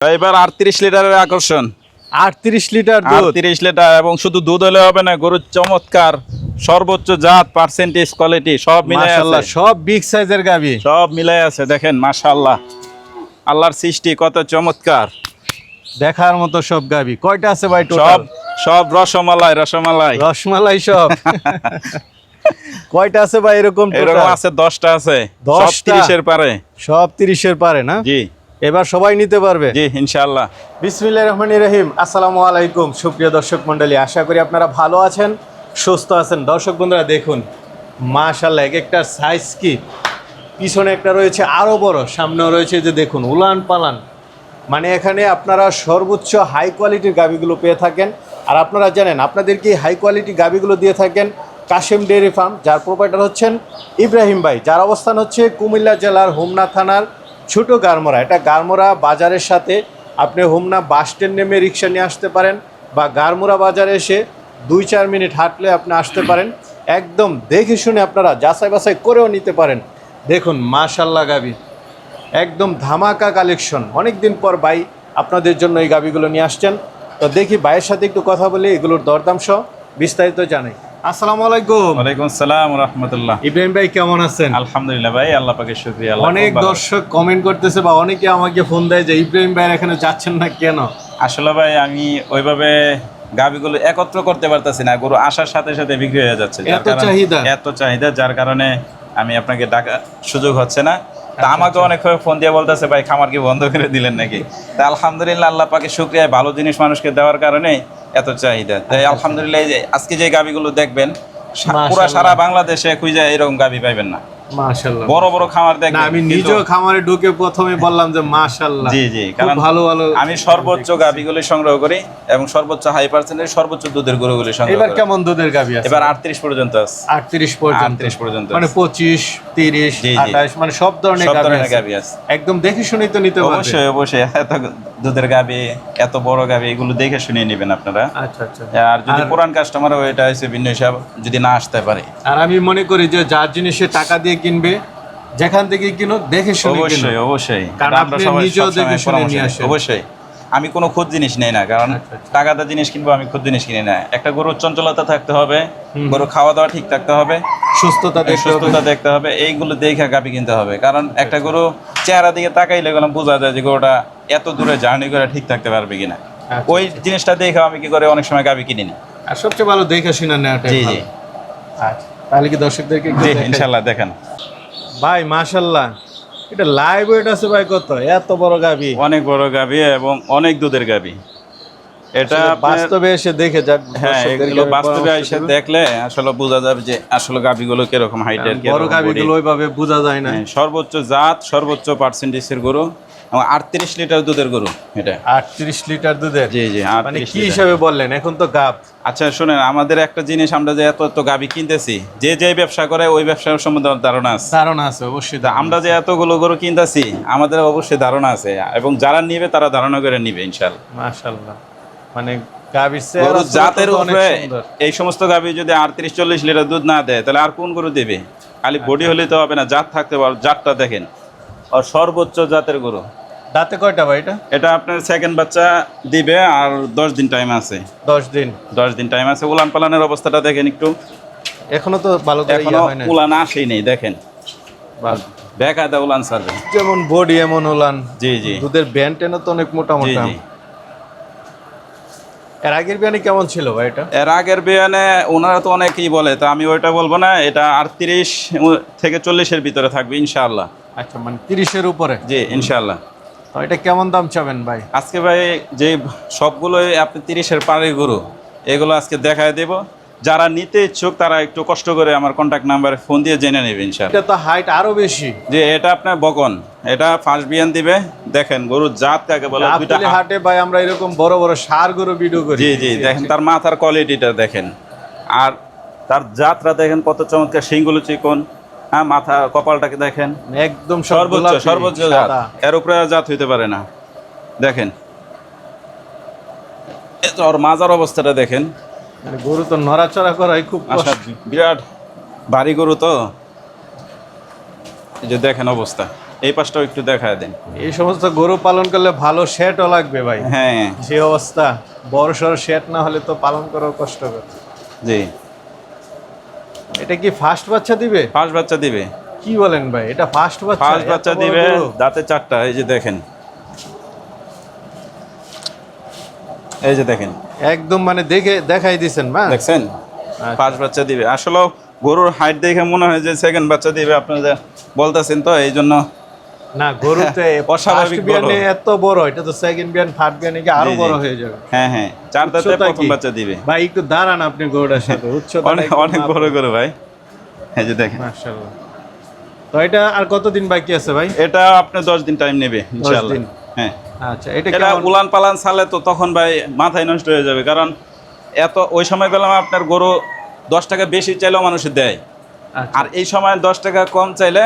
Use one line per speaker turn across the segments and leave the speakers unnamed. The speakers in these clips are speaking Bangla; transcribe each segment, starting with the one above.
এবার 38 লিটারের আকর্ষণ।
38 লিটার দুধ।
38 লিটার, এবং শুধু দুধ হলে হবে না, গরুর চমৎকার সর্বোচ্চ জাত, পার্সেন্টেজ, কোয়ালিটি সব মিলাই
মাশাআল্লাহ,
আছে।
সব বিগ সাইজের গাভী।
সব মিলাই আছে, দেখেন মাশাআল্লাহ, আল্লাহর সৃষ্টি কত চমৎকার।
দেখার মতো সব গাভী। কয়টা আছে ভাই
সব
টোটাল?
সব রসমালাই রসমালাই
রসমালাই সব। কয়টা আছে ভাই এরকম
এরকম
টোটাল?
আছে 10টা আছে।
10টা?
সব 30 এর পারে।
সব 30 এর পারে না?
জি
এবার সবাই নিতে পারবে।
জি ইনশাআল্লাহ।
বিসমিল্লাহির রহমানির রহিম। আসসালামু আলাইকুম সুপ্রিয় দর্শক মণ্ডলী, আশা করি আপনারা ভালো আছেন, সুস্থ আছেন। দর্শক বন্ধুরা দেখুন, মাশাআল্লাহ, এক একটা সাইজ কি, পিছনে একটা রয়েছে আরো বড়, সামনেও রয়েছে, যে দেখুন উলান পালান। মানে এখানে আপনারা সর্বোচ্চ হাই কোয়ালিটির গাভীগুলো পেয়ে থাকেন। আর আপনারা জানেন, আপনাদেরকে হাই কোয়ালিটি গাভীগুলো দিয়ে থাকেন কাশেম ডেয়ারি ফার্ম, যার প্রোপাইটার হচ্ছেন ইব্রাহিম ভাই, যার অবস্থান হচ্ছে কুমিল্লা জেলার হোমনা থানার ছোট গারমোড়া। এটা গারমোড়া বাজারের সাথে। আপনি হোমনা বাস স্ট্যান্ড নেমে রিক্সা নিয়ে আসতে পারেন, বা গারমোড়া বাজারে এসে 2-4 মিনিট হাঁটলে আপনি আসতে পারেন। একদম দেখে শুনে আপনারা যাচাই বাছাই করেও নিতে পারেন। দেখুন মাশাআল্লাহ গাভী, একদম ধামাকা কালেকশন। অনেক দিন পর ভাই আপনাদের জন্য এই গাভীগুলো নিয়ে আসছেন। তো দেখি ভাইয়ের সাথে একটু কথা বলি, এগুলোর দরদাম সহ বিস্তারিত জানাই। আসসালামু আলাইকুম।
ওয়ালাইকুম আসসালাম ওয়া রাহমাতুল্লাহ।
ইব্রাহিম ভাই কেমন আছেন?
আলহামদুলিল্লাহ ভাই, আল্লাহ পাকের শুকরিয়া।
অনেক দর্শক কমেন্ট করতেছে, বা অনেকে আমাকে ফোন দেয় যে ইব্রাহিম ভাইয়ের এখানে যাচ্ছেন না কেন?
আসলে ভাই আমি ওইভাবে গাবিগুলো একত্র করতে পারতেছি না, গরু আসার সাথে সাথে বিক্রি হয়ে যাচ্ছে।
এত চাহিদা?
এত চাহিদা, যার কারণে আমি আপনাকে ডাকা সুযোগ হচ্ছে না। তা আমাকে অনেক ফোন দিয়ে বলতেছে, ভাই খামার কি বন্ধ করে দিলেন নাকি? তা আলহামদুলিল্লাহ, আল্লাহ পাকের শুকরিয়া, ভালো জিনিস মানুষকে দেওয়ার কারণে এত চাহিদা। তাই আলহামদুলিল্লাহ, এই যে আজকে যে গাবিগুলো দেখবেন, পুরো সারা বাংলাদেশে খুঁজে এরকম গাবি পাইবেন না।
মাশাআল্লাহ,
বড় বড় খামার
না
দেখবেন।
আমি নিজেও খামারে ঢুকে প্রথমে বললাম যে মাশাআল্লাহ।
জি জি,
কারণ ভালো ভালো
আমি সর্বোচ্চ গাবিগুলি সংগ্রহ করি, এবং সর্বোচ্চ হাই পার্সেন্টেজ, সর্বোচ্চ দুধের গরুগুলি সংগ্রহ
এবার
করি।
কেমন দুধের গাভী আছে?
এবার 38 পর্যন্ত আছে।
38 পর্যন্ত?
38 পর্যন্ত
মানে 25, 30,
জি, জি।
28, মানে সব ধরনের
সব
গাভী
ধরনের
আছে।
গাবি আছে।
একদম দেখে শুনেই তো নিতে পারবে।
অবশ্যই অবশ্যই, এত দুধের গাবি, এত বড় গাবি, এগুলো দেখে শুনে নেবেন আপনারা।
আচ্ছা আচ্ছা।
আর যদি পুরান কাস্টমার হয়, এটা হচ্ছে ভিন্ন হিসাব, যদি না আসতে পারে।
আর আমি মনে করি যে যার জিনিসে টাকা দিয়ে কিনবে, যেখান থেকে কিনো দেখে শুনে কিনো।
অবশ্যই অবশ্যই,
কারণ
এটা
আপনি
আমরা সবাই
নিজেও
সবসময়
দেখে শুনে
পরামর্শ
নিয়ে
দিই।
আসেন।
অবশ্যই, আমি কোনো খুদ জিনিস নেই না, কারণ
আচ্ছা, আচ্ছা।
টাকাতে জিনিস কিনবো, আমি খুদ জিনিস কিনি না। একটা গরুর চঞ্চলতা থাকতে হবে, গরু খাওয়া দাওয়া ঠিক থাকতে হবে,
সুস্থতা দেখতে হবে।
সুস্থতা দেখতে হবে, এইগুলো দেখে গাবি কিনতে হবে। কারণ একটা গরু চেহারা দিকে তাকাইলে গেলাম বোঝা যায় যে গরুটা এত দূরে জার্নি করে ঠিক থাকতে পারবে কিনা।
আচ্ছা,
ওই জিনিসটা দেখে আমি কি করে অনেক সময় গাবি কিনি নি।
আর সবচেয়ে ভালো দেখে শুনে নেওয়াটাই
জি জি
ভালো। আচ্ছা, তাহলে কি দর্শকদেরকে একটু
জি
দেখাই?
ইনশাল্লাহ দেখেন।
ভাই মাশাআল্লাহ, এটা লাইভ ওয়েট আছে ভাই কত? এত বড় গাভী,
অনেক বড় গাবি এবং অনেক দুধের গাবি। এটা আপনার-
বাস্তবে এসে দেখে যাক।
হ্যাঁ,
দর্শকদেরকে
এগুলো
আমি
বাস্তবে
পরামর্শ
এসে
দেব।
দেখলে আসলে বোঝা যাবে যে আসলে গাবিগুলো কিরকম হাইটের,
বড় গাভীগুলো ওইভাবে বোঝা যায় না।
সর্বোচ্চ জাত, সর্বোচ্চ পার্সেন্টেজের গরু, এবং 38 লিটার দুধের গরু এটা।
38 লিটার দুধের?
জি জি,
মানে
38
কি
লিটার।
হিসাবে বললেন? এখন তো গাব।
আচ্ছা শোনেন, আমাদের একটা জিনিস, আমরা যে এত এত গাবি কিনতেছি, যে যে ব্যবসা করে ওই ব্যবসার সম্বন্ধে ধারণা আছে।
ধারণা আছে অবশ্যই।
তা আমরা যে এতগুলো গরু কিনতেছি, আমাদের অবশ্যই ধারণা আছে, এবং যারা নিবে তারা ধারণা করে নিবে ইনশাআল্লাহ।
মাশাআল্লাহ, মানে গাভীর
গরু জাতের
অনেক
উপরে
সুন্দর।
এই সমস্ত গাভি যদি 38-40 লিটার দুধ না দেয়, তাহলে আর কোন গরু দেবে? খালি বডি হলে তো হবে না, জাত থাকতে পারো। জাতটা দেখেন, আর সর্বোচ্চ জাতের গরু।
দাঁতে কয়টা ভাই এটা?
এটা আপনার সেকেন্ড বাচ্চা দিবে, আর 10 দিন টাইম আছে।
10 দিন?
10 দিন টাইম আছে। উলান পালানের অবস্থাটা দেখেন একটু,
এখনো তো ভালো করে
এখনো
হয় না।
উলান আসেই নেই, দেখেন বেকায়দা উলান ছাড়বে।
যেমন বডি এমন উলান।
জি জি
দুধের ব্যান্ড টেনে তো অনেক মোটা
জি
মোটা।
জি।
এর আগের বিয়ানে কেমন ছিল ভাই এটা?
এর আগের বিয়ানে ওনারা তো অনেকেই বলে, তো আমি ওইটা বলবো না। এটা 38 থেকে 40-এর ভিতরে থাকবে ইনশাআল্লাহ।
আচ্ছা, মানে 30-এর উপরে?
জি ইনশাআল্লাহ।
তো এটা কেমন দাম চাবেন ভাই?
আজকে ভাই যে সবগুলোই আপনি 30-এর পাড়ের গরু, এগুলো আজকে দেখায় দেব। যারা নিতে ইচ্ছুক তারা একটু কষ্ট করে আমার কন্ট্যাক্ট নাম্বারে ফোন দিয়ে জেনে নেবে ইনশাআল্লাহ।
এটা তো হাইট আরো বেশি।
যে এটা আপনার বকন, এটা ফার্স্ট বিয়ান দিবে। দেখেন গরুর জাত কাকে বলে, দুইটা
গাবতলী হাটে ভাই আমরা এরকম বড় বড় ষাঁড় গরু ভিডিও করি।
জি জি, দেখেন তার মাথার কোয়ালিটিটা দেখেন, আর তার জাতটা দেখেন কত চমৎকার, শিংগুলো চিকন, হ্যাঁ, মাথা কপালটাকে দেখেন,
একদম
সর্বোচ্চ
গোলাপি,
সর্বোচ্চ জাত।
সাদা।
এর উপরে আর জাত হইতে পারে না। দেখেন এই তো ওর মাজার অবস্থাটা দেখেন।
মানে গরু তো নড়াচড়া করাই খুব
আচ্ছা,
কষ্ট।
বিরাট ভারী গরু তো, এই যে দেখেন অবস্থা। এই পাশটাও একটু দেখায় দেন।
এই সমস্ত গরু পালন করলে ভালো শেডও লাগবে ভাই।
হ্যাঁ
যে অবস্থা, বড় সড়ো শেড না হলে তো পালন করাও কষ্টকর।
জি,
এটা কি ফার্স্ট বাচ্চা দিবে?
ফার্স্ট বাচ্চা দিবে।
কি বলেন ভাই, এটা ফার্স্ট বাচ্চা?
ফার্স্ট
এত
বাচ্চা
বড়
দিবে,
গরু?
দাঁতে 4টা, এই যে দেখেন, এই যে দেখেন,
একদম মানে দেখাই দিছেন না?
দেখছেন? ফার্স্ট বাচ্চা দিবে। আসলে গরুর হাইট দেখে মনে হয় যে সেকেন্ড বাচ্চা দিবে, আপনারা বলতেছেন তো এই জন্য।
না, গরুতে
অস্বাভাবিক
ফার্স্ট বিয়ানে এত বড়, এটা তো সেকেন্ড বিয়ান, থার্ড বিয়ানে কি আরো
জি, জি।
বড় হয়ে যাবে।
হ্যাঁ হ্যাঁ, 4 দাঁতে
উচ্চতা
প্রথম
কি?
বাচ্চা দিবে।
ভাই একটু দাঁড়ান আপনি গরুটার সাথে, উচ্চতা
অনেক অনেক বড় গরু ভাই, এই যে দেখেন।
মাশাআল্লাহ। তো এটা আর কতদিন বাকি আছে ভাই?
এটা আপনি 10 দিন টাইম নেবে ইনশাআল্লাহ।
দিন।
হ্যাঁ,
আচ্ছা, এটা
এটা
কেমন?
উলান পালান ছালে তো তখন ভাই মাথায় নষ্ট হয়ে যাবে, কারণ এত ওই সময় গেলাম আপনার গরু 10 টাকা বেশি চাইলেও মানুষে দেয়,
আচ্ছা,
আর এই সময় 10 টাকা কম চাইলে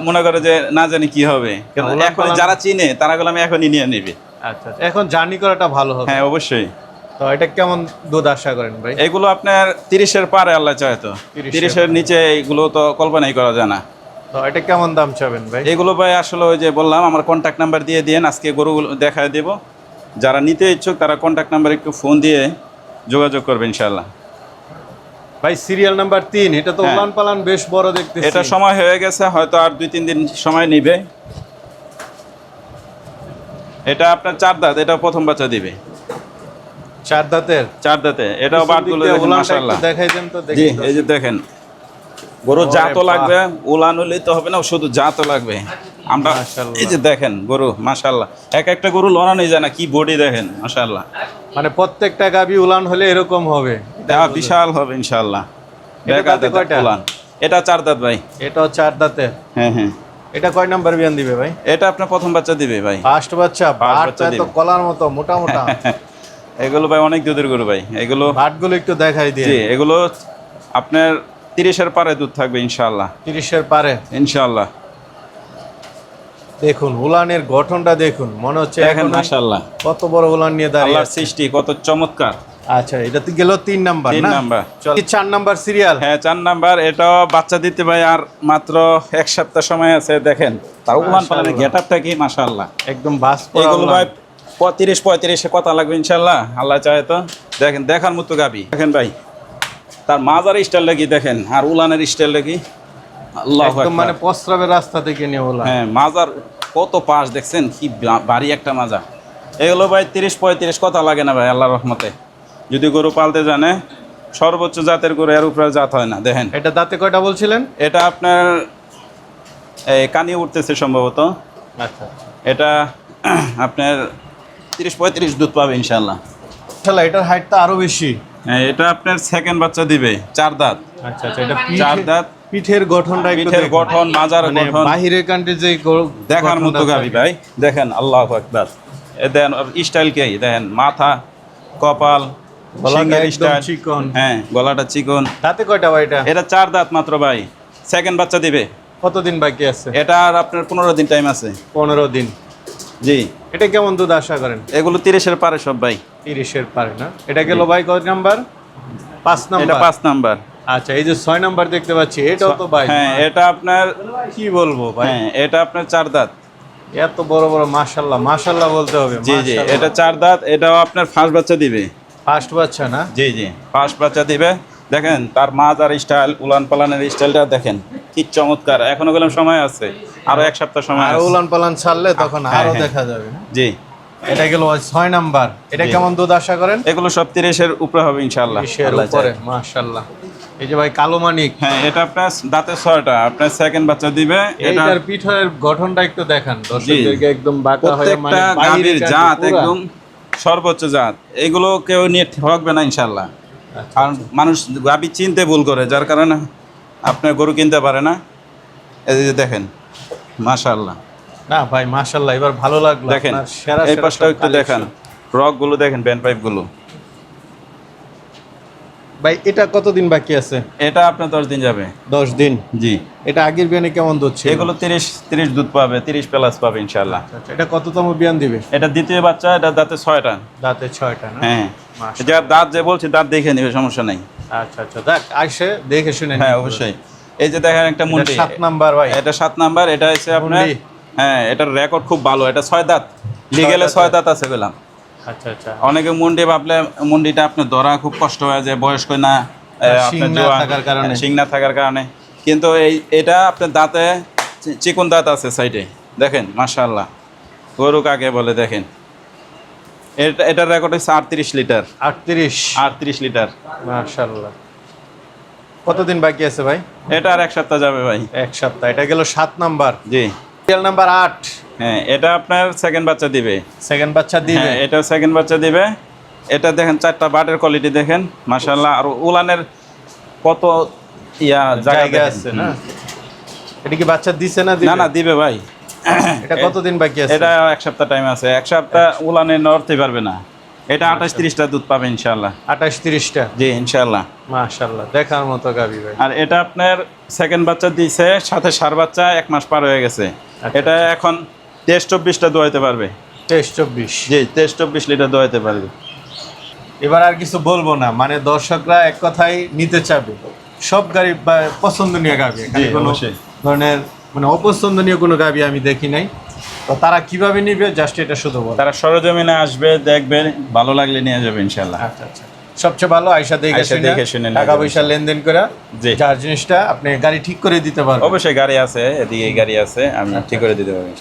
মনে করে যে না জানি কি হবে। কিন্তু
উলান
এখন
পালান-
যারা চিনে তারা গেলাম এখনই নিয়ে নেবে।
আচ্ছা, আচ্ছা। এখন জার্নি করাটা ভালো হবে।
হ্যাঁ অবশ্যই।
তো এটা কেমন দুধ আশা করেন ভাই?
এগুলো আপনার 30-এর পারে আল্লাহ চায় তো, 30-এর নিচে এগুলো তো কল্পনাই করা যায় না।
তো এটা কেমন দাম চাবেন ভাই?
এগুলো ভাই আসলে ওই যে বললাম, আমার কন্ট্যাক্ট নাম্বার দিয়ে দিন, আজকে গরুগুলো দেখায় দেব। যারা নিতে ইচ্ছুক তারা কন্ট্যাক্ট নাম্বার একটু ফোন দিয়ে যোগাযোগ করবে ইনশাআল্লাহ।
ভাই সিরিয়াল নাম্বার 3, এটা তো
হ্যাঁ।
উলান পালান বেশ বড় দেখতেছি।
এটা সময় হয়ে গেছে, হয়তো আর 2-3 দিন সময় নেবে। এটা আপনার 4 দাঁত, এটা প্রথম বাচ্চা দিবে।
4 দাঁতের।
4 দাঁতে, এটাও বাটগুলো দেখেন
উলানটা একটু
মাশাআল্লাহ।
দেখাই দেন তো
জি,
দেখি।
এই যে দেখেন, গরু
ওরে
জাতও
বাহ।
লাগবে, উলান হলেই তো হবে না, শুধু জাতও লাগবে। আমরা
মাশাআল্লাহ।
এই যে দেখেন গরু মাশাআল্লাহ, একটা গরু লড়ানোই যায় না, কি বডি দেখেন মাশাআল্লাহ।
মানে প্রত্যেকটা গাবি উলান হলে এরকম হবে।
এটা বিশাল হবে ইনশাআল্লাহ।
এটা
দেখা
দাঁতে কয়টা?
উলান, এটা 4 দাঁত ভাই।
এটাও 4 দাঁতের।
হ্যাঁ হ্যাঁ,
এটা কয় নাম্বার বিয়ান দিবে ভাই?
এটা আপনার প্রথম বাচ্চা দিবে ভাই।
ফার্স্ট বাচ্চা।
বাচ্চা
বাটটা তো
দিবে।
কলার মতো মোটা মোটা।
এগুলো ভাই অনেক দুধের গরু ভাই এগুলো।
বাটগুলো একটু দেখাই দিয়ে।
জি, এগুলো আপনার 30-এর পারে দুধ থাকবে ইনশাআল্লাহ।
30-এর পারে।
ইনশাআল্লাহ।
দেখুন উলানের গঠনটা দেখুন, মনে হচ্ছে
দেখেন
এখন
মাশাআল্লাহ,
কত বড় উলান নিয়ে দাঁড়িয়ে
আল্লাহর
আছে।
সৃষ্টি কত চমৎকার।
আচ্ছা, এটা তো গেল 3 নাম্বার
3
না?
নাম্বার।
চল 4 নাম্বার সিরিয়াল।
হ্যাঁ 4 নাম্বার, এটাও বাচ্চা দিতে ভাই আর মাত্র 1 সপ্তাহ সময় আছে। দেখেন তার উলান পালানের গেটআপটা কি মাশাআল্লাহ।
একদম বাস
এগুলো ভাই 35-35 কথা লাগবে ইনশাআল্লাহ, আল্লাহ চায় তো। দেখেন দেখার মতো গাবি, দেখেন ভাই তার মাজার স্টাইলটা কি দেখেন, আর উলানের স্টাইলটা কি, আল্লাহু
একদম
আকবার।
মানে প্রস্রাবের রাস্তা থেকে নিয়ে উলান।
হ্যাঁ, মাজার কত পাশ দেখছেন, কি ভারী একটা মাজা। এগুলো ভাই 30-35 কথা লাগে না ভাই, আল্লাহর রহমতে। যদি গরু পালতে জানে, সর্বোচ্চ জাতের গরু এর উপরে জাত হয় না। দেখেন
এটা দাঁতে কয়টা বলছিলেন?
এটা আপনার এই কানিয়ে উঠতেছে সম্ভবত।
আচ্ছা,
এটা আপনার 30-35 দুধ পাবে ইনশাআল্লাহ।
তাহলে এটার হাইটটা আরো বেশি।
হ্যাঁ, এটা আপনার সেকেন্ড বাচ্চা দিবে, 4 দাঁত।
আচ্ছা আচ্ছা, এটা
4 দাঁত,
পিঠের গঠনটা একটু
পিঠের
দেখুন।
গঠন, মাজার
মানে
গঠন
বাহিরের কান্ট্রি যে
দেখার মতো গাবি ভাই। দেখেন আল্লাহু আকবার। এ দেন স্টাইল কে দেখেন, মাথা, কপাল,
গলাটা
সিংহের
একদম
স্টাইল।
চিকন।
হ্যাঁ, গলাটা চিকন।
দাঁতে কয়টা ভাই এটা?
এটা 4 দাঁত মাত্র ভাই, সেকেন্ড বাচ্চা দিবে।
কতদিন বাকি আছে?
এটা আর আপনার 15 দিন টাইম আছে।
15 দিন।
জি,
এটা কেমন দুধ আশা করেন?
এগুলো 30-এর পারে সব ভাই।
30-এর পারে না? এটা গেল ভাই কত নাম্বার? 5
এটা
নাম্বার।
5 নাম্বার।
আচ্ছা, এই যে 6 নাম্বার দেখতে পাচ্ছি, এটাও তো ভাই।
হ্যাঁ, এটা আপনার
কি বলবো ভাই,
হ্যাঁ, এটা আপনার 4 দাঁত।
এত বড় বড় মাশাআল্লাহ মাশাআল্লাহ বলতে হবে।
জি জি, এটা 4 দাঁত। এটাও আপনার ফার্স্ট বাচ্চা দিবে।
ফার্স্ট বাচ্চা না?
জি জি, ফার্স্ট বাচ্চা দিবে। দেখেন তার মাজার স্টাইল, উলান পালানের স্টাইলটা দেখেন কি চমৎকার। এখনো গেলাম সময় আছে, আরো 1 সপ্তাহ সময়
আর
আছে।
উলান পালান ছাড়লে তখন
হ্যাঁ,
আরো
হ্যাঁ।
দেখা যাবে না?
জি,
এটা গেল 6 নাম্বার। এটা
জি।
কেমন দুধ আশা করেন?
এগুলো সব 30-এর উপরে হবে ইনশাআল্লাহ।
30-এর
আল্লাহ
উপরে
চায়।
মাশাআল্লাহ। এই যে ভাই কালো মানিক,
হ্যাঁ, এটা আপনার দাঁতের 6টা, আপনার সেকেন্ড বাচ্চা দিবে। এটা
এইটার পিঠের গঠনটা একটু দেখান দর্শকদেরকে, একদম বাঁকা হয়ে মানে
প্রত্যেকটা
বাইরের
গাভীর
কাছে
জাত
পুরা।
একদম সর্বোচ্চ জাত। এগুলো কেউ নিয়ে ঠকবে না ইনশাআল্লাহ। কারণ মানুষ গাভী চিনতে ভুল করে, যার কারণে আপনার গরু কিনতে পারে না। এই যে দেখেন মাশাআল্লাহ,
না ভাই মাশাআল্লাহ, এবার ভালো লাগলো।
দেখেন
আপনার সেরা
এই
সেরা
পাশটাও
সব
একটু দেখান,
collection।
রক গুলো দেখেন, ব্যান্ড পাইপ গুলো।
ভাই এটা কতদিন বাকি আছে?
এটা আপনার 10 দিন যাবে।
10 দিন।
জি,
এটা আগের বিয়ানে কেমন দুধ ছিল?
এগুলো 30 দুধ পাবে, 30 প্লাস পাবে ইনশাআল্লাহ।
আচ্ছা, এটা কততম বিয়ান দিবে?
এটা দ্বিতীয় বাচ্চা, এটা দাঁতে 6টা।
দাঁতে 6টা না?
হ্যাঁ,
মাশাআল্লাহ।
যার দাঁত যে বলছি দাঁত দেখে নিবে, সমস্যা নেই।
আচ্ছা আচ্ছা, দেখ আইসে দেখে শুনে
হ্যাঁ
নিতে
অবশ্যই। এই যে দেখেন একটা মুন্ডি,
7 নাম্বার ভাই।
এটা 7 নাম্বার, এটা হচ্ছে আপনার
মুন্ডি।
হ্যাঁ এটার রেকর্ড খুব ভালো, এটা 6 দাঁত, লিগেলে 6 দাঁত আছে বললাম।
আচ্ছা আচ্ছা।
অনেকে মুন্ডি ভাবলে মুন্ডিটা আপনার ধরা খুব কষ্ট হয়ে যায়, বয়স্ক না
শিং না থাকার কারণে।
শিং না থাকার কারণে, কিন্তু এটা আপনার দাঁতে চিকন দাঁত আছে সাইডে, দেখেন মাশাআল্লাহ গরু কাকে বলে দেখেন। এটার রেকর্ড হচ্ছে 38 লিটার।
38
লিটার।
মাশাআল্লাহ। কতদিন বাকি আছে ভাই?
এটা আর 1 সপ্তাহ যাবে ভাই।
1 সপ্তাহ। এটা গেল 7 নাম্বার।
জি।
Serial number 8।
হ্যাঁ এটা আপনার সেকেন্ড বাচ্চা দিবে।
সেকেন্ড বাচ্চা দিবে।
হ্যাঁ এটা সেকেন্ড বাচ্চা দিবে। এটা দেখেন 4টা বাটের কোয়ালিটি দেখেন মাশাআল্লাহ, আর উলানের কত
জায়গা আছে না? এটা কি বাচ্চা দিছে না?
না দিবে ভাই।
এটা কতদিন বাকি আছে?
এটা 1 সপ্তাহ টাইম আছে, 1 সপ্তাহ উলানে নড়তে পারবে না। এটা 28-30টা দুধ পাবে ইনশাআল্লাহ।
28-30টা।
জি ইনশাআল্লাহ।
মাশাআল্লাহ, দেখার মতো গাবি ভাই।
আর এটা আপনার সেকেন্ড বাচ্চা দিয়েছে, সাথে সার বাচ্চা 1 মাস পার হয়ে গেছে। এটা এখন 23-24টা দোয়াইতে পারবে।
23-24।
জি 23-24 লিটার দোয়াইতে পারবে।
এবার আর কিছু বলবো না, মানে দর্শকরা এক কথাই নিতে চাবে। সব গাড়ি পছন্দনীয় গাবি, এখানে কোনো
অবশ্যই।
ধরনের মানে অপছন্দনীয় কোনো গাবি আমি দেখি নাই। তো তারা কিভাবে নিবে জাস্ট এটা শুধু বল।
তারা সরজমিনে আসবে, দেখবে, ভালো লাগলে নিয়ে যাবে ইনশাআল্লাহ।
আচ্ছা আচ্ছা। সবচেয়ে ভালো আয়সা দেখে
দেখে শুনে নিয়ে
টাকা
যাবে।
পয়সা লেনদেন করে
জি।
যার জিনিসটা আপনি গাড়ি ঠিক করে দিতে পারবেন।
অবশ্যই গাড়ি আছে, এদিকে গাড়ি আছে, আমি ঠিক করে দিতে পারবো।